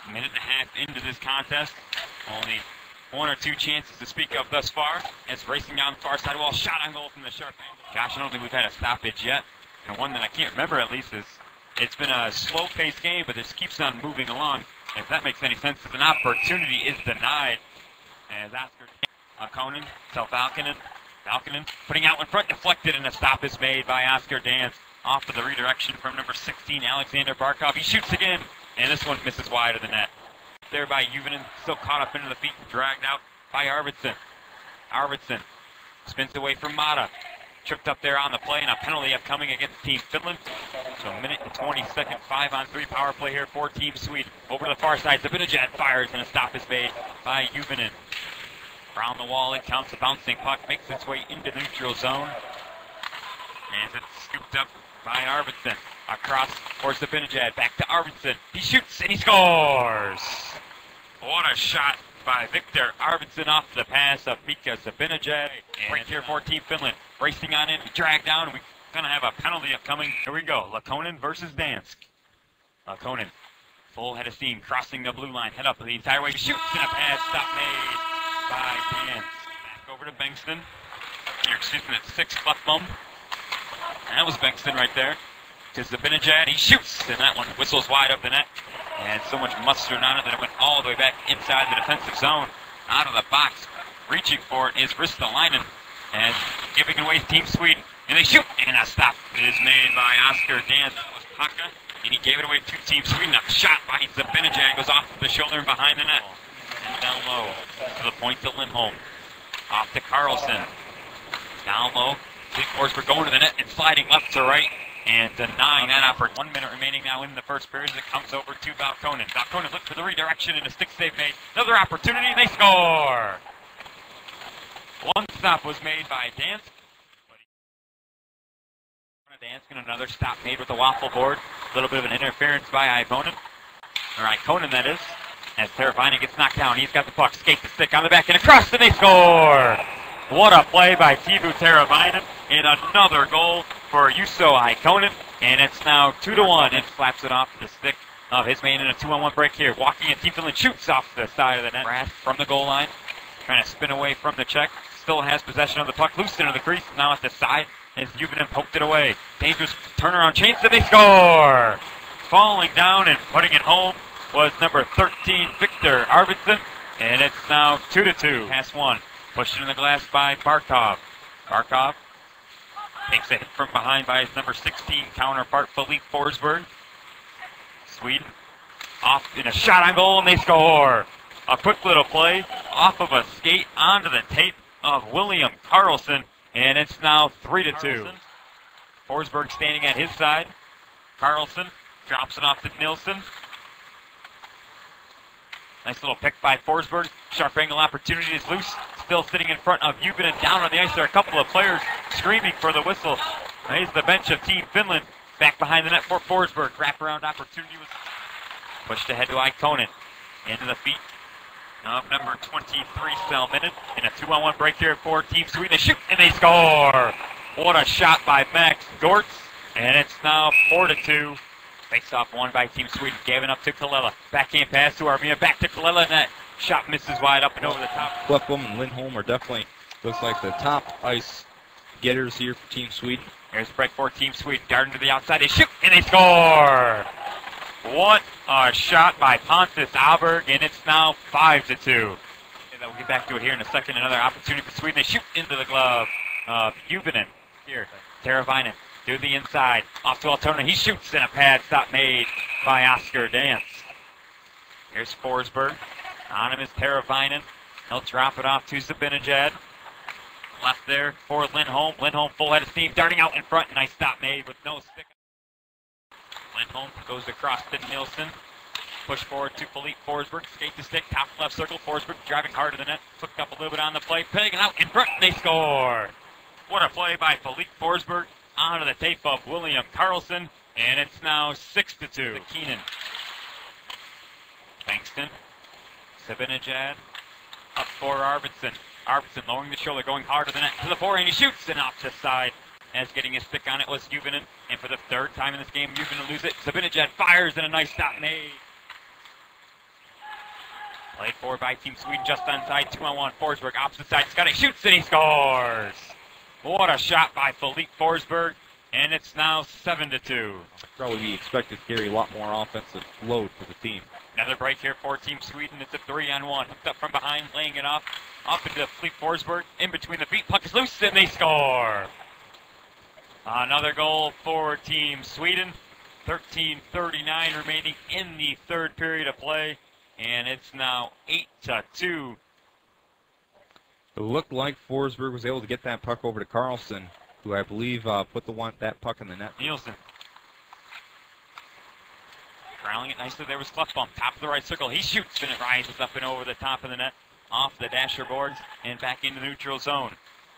A minute and a half into this contest. Only one or two chances to speak of thus far. It's racing down the far side wall. Shot on goal from the sharp angle. Gosh, I don't think we've had a stoppage yet. And one that I can't remember at least is it's been a slow-paced game, but this keeps on moving along. If that makes any sense, an opportunity is denied. As Oscar Ikonen, Valkonen. Valkonen putting out in front, deflected, and a stop is made by Oscar Dance. Off of the redirection from number 16, Alexander Barkov. He shoots again, and this one misses wide of the net. There by Ikonen, still caught up into the feet and dragged out by Arvidsson. Arvidsson spins away from Mata. Tripped up there on the play, and a penalty upcoming against Team Finland. So a minute and 20-second 5-on-3 power play here for Team Sweden. Over to the far side, Zibanejad fires, and a stop is made by Ikonen. Around the wall, it counts. The bouncing puck makes its way into neutral zone. As it's scooped up by Arvidsson. Across for Zibanejad, back to Arvidsson. He shoots and he scores! What a shot by Victor Arvidsson off the pass of Mika Zibanejad. Right here for Team Finland. Racing on in, dragged down. We're going to have a penalty upcoming. Here we go. Lakonen versus Dansk. Lakonen, full head of steam, crossing the blue line, head up the entire way. Shoots and a pass stop made by Dansk. Back over to Bengtsson. Here, excuse me, that's 6 Klefbom. That was Bengtsson right there. To Zibanejad, he shoots, and that one whistles wide of the net. And so much mustard on it that it went all the way back inside the defensive zone. Out of the box, reaching for it is Ristolainen. And giving away Team Sweden. And they shoot, and a stop is made by Oscar Dance. That was Paka, and he gave it away to Team Sweden. A shot by Zibanejad goes off the shoulder and behind the net. And down low to the point to Lindholm. Off to Karlsson. Down low. Forsberg going to the net and sliding left to right and denying that effort. 1 minute remaining now in the first period as it comes over to Valkonen. Valkonen looked for the redirection and a stick save made. Another opportunity, and they score! One stop was made by Dansk. Dansk and another stop made with the waffle board. A little bit of an interference by Ikonen. Or Ikonen, that is. As Teravainen gets knocked down, he's got the puck. Skate the stick on the back and across, and they score! What a play by Teuvo Teravainen. And another goal for Juuso Ikonen. And it's now 2-1 and slaps it off the stick of his man in a 2-on-1 break here. Walking in, Team Finland shoots off the side of the net. Brad from the goal line. Trying to spin away from the check. Still has possession of the puck. Loose into the crease. Now at the side as Ikonen poked it away. Dangerous turnaround chance and they score! Falling down and putting it home was number 13, Victor Arvidsson. And it's now 2-2. Pass one. Pushed in the glass by Barkov. Barkov takes a hit from behind by his number 16 counterpart, Filip Forsberg. Sweden off in a shot on goal, and they score. A quick little play off of a skate onto the tape of William Karlsson, and it's now 3-2. Forsberg standing at his side. Karlsson drops it off to Nilsson. Nice little pick by Forsberg. Sharp angle opportunity is loose. Still sitting in front of Ikonen. Down on the ice there are a couple of players screaming for the whistle. Here's the bench of Team Finland. Back behind the net for Forsberg. Wraparound opportunity was pushed ahead to Ikonen. Into the feet of number 23, Salminen. In a 2-on-1 break here for Team Sweden. They shoot and they score. What a shot by Max Görtz. And it's now 4-2. Face-off won by Team Sweden. Gave it up to Kalela. Backhand pass to Armia. Back to Kalela. And that shot misses wide up and over the top. Klefbom and Lindholm are definitely, looks like the top ice getters here for Team Sweden. Here's the break for Team Sweden. Darting to the outside. They shoot and they score. What a shot by Pontus Åberg. And it's now 5-2. And we'll get back to it here in a second. Another opportunity for Sweden. They shoot into the glove of Ikonen. Here, Teravainen. To the inside, off to Altona. He shoots and a pad stop made by Oscar Dance. Here's Forsberg. On him is Teravainen. He'll drop it off to Zibanejad. Left there for Lindholm. Lindholm full head of steam, darting out in front. Nice stop made with no stick. Lindholm goes across to Nilsson. Push forward to Filip Forsberg. Skate the stick, top left circle. Forsberg driving hard to the net. Took up a little bit on the play. Pegging out in front, and they score. What a play by Filip Forsberg. Onto the tape of William Karlsson, and it's now 6-2. Keenan. Bankston. Zibanejad. Up for Arvidsson. Arvidsson lowering the shoulder, going hard to the net. To the forehand, he shoots, and off the side. As getting his stick on it was Ikonen. And for the third time in this game, Ikonen lose it. Zibanejad fires, and a nice stop made. Played forward by Team Sweden, just onside, 2-on-1. Forsberg, opposite side, Scotty shoots and he scores! What a shot by Philippe Forsberg, and it's now 7-2. Probably be expected to carry a lot more offensive load for the team. Another break here for Team Sweden. It's a 3-on-1. Hooked up from behind, laying it off. Up into Philippe Forsberg, in between the feet, puck is loose, and they score! Another goal for Team Sweden. 13:39 remaining in the third period of play, and it's now 8-2. It looked like Forsberg was able to get that puck over to Karlsson, who I believe put that puck in the net. Nilsson. Trailing it nicely there was Klefbom, top of the right circle. He shoots, and it rises up and over the top of the net, off the dasher boards, and back into the neutral zone.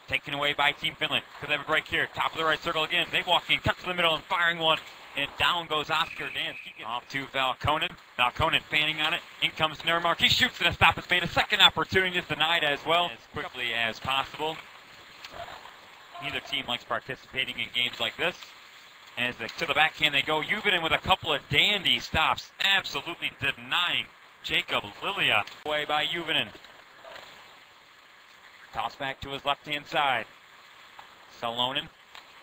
Taken away by Team Finland. Could they have a break here? Top of the right circle again. They walk in, cut to the middle, and firing one. And down goes Oscar Dansky. Off to Valkonen. Valkonen fanning on it. In comes Nermark. He shoots, and a stop is made. A second opportunity is denied as well, as quickly as possible. Neither team likes participating in games like this. As to the backhand they go. Ikonen with a couple of dandy stops. Absolutely denying Jacob Lilia. Away by Ikonen. Toss back to his left-hand side. Salonen.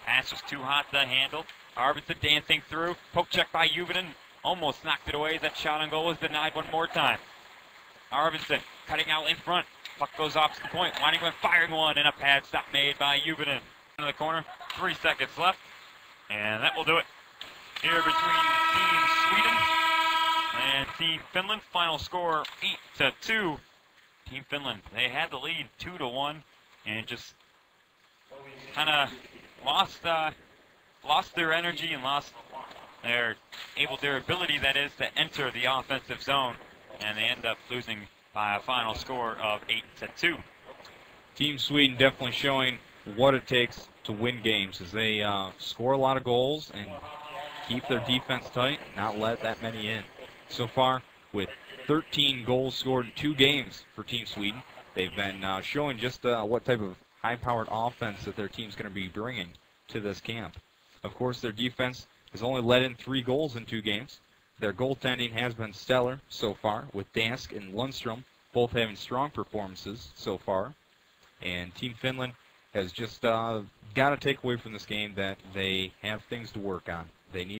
Pass was too hot to handle. Arvidsson dancing through. Poke check by Ikonen. Almost knocked it away. That shot on goal was denied one more time. Arvidsson cutting out in front. Puck goes off to the point. Winding with firing one, and a pad stop made by Ikonen. In the corner. 3 seconds left. And that will do it. Here between Team Sweden and Team Finland. Final score 8-2. Team Finland, they had the lead 2-1 and just kind of lost their energy and lost their ability, that is, to enter the offensive zone, and they end up losing by a final score of 8-2. Team Sweden definitely showing what it takes to win games as they score a lot of goals and keep their defense tight, not let that many in. So far, with 13 goals scored in 2 games for Team Sweden, they've been showing just what type of high-powered offense that their team's going to be bringing to this camp. Of course, their defense has only let in 3 goals in 2 games. Their goaltending has been stellar so far, with Dansk and Lundstrom both having strong performances so far. And Team Finland has just got to take away from this game that they have things to work on. They need